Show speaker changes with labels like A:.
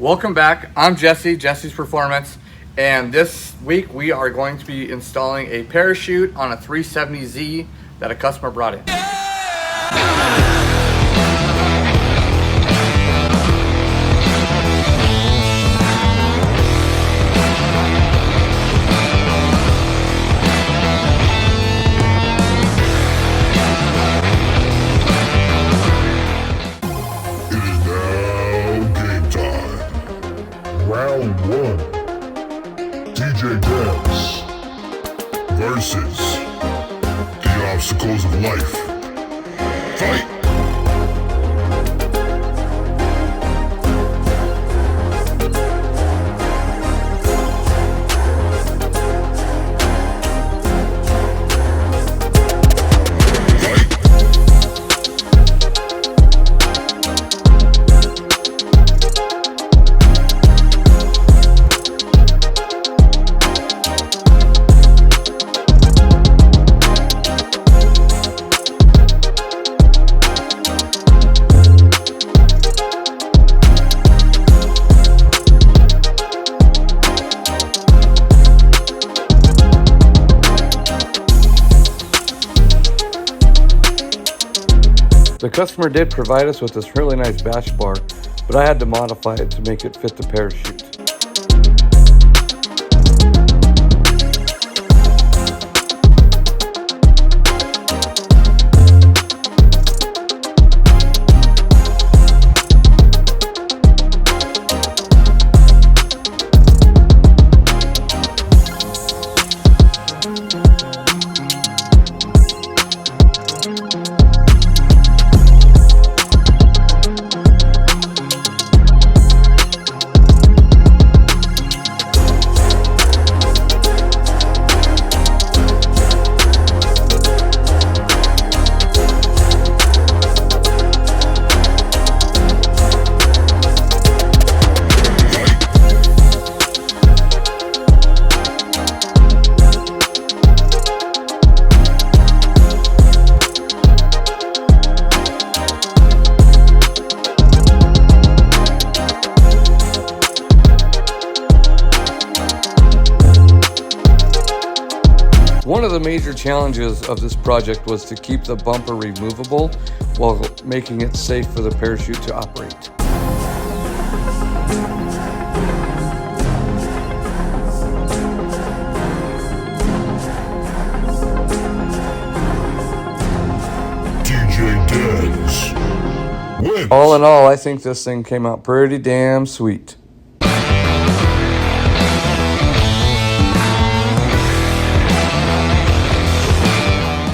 A: Welcome back. I'm Jesse, Jessie's Performance, and this week we are going to be installing a parachute on a 370Z that a customer brought in.
B: Round one, DJ Debs versus the obstacles of life. Fight!
C: The customer did provide us with this really nice bash bar, but I had to modify it to make it fit the parachute. One of the major challenges of this project was to keep the bumper removable while making it safe for the parachute to operate.
B: DJ Debs wins.
C: All in all, I think this thing came out pretty damn sweet.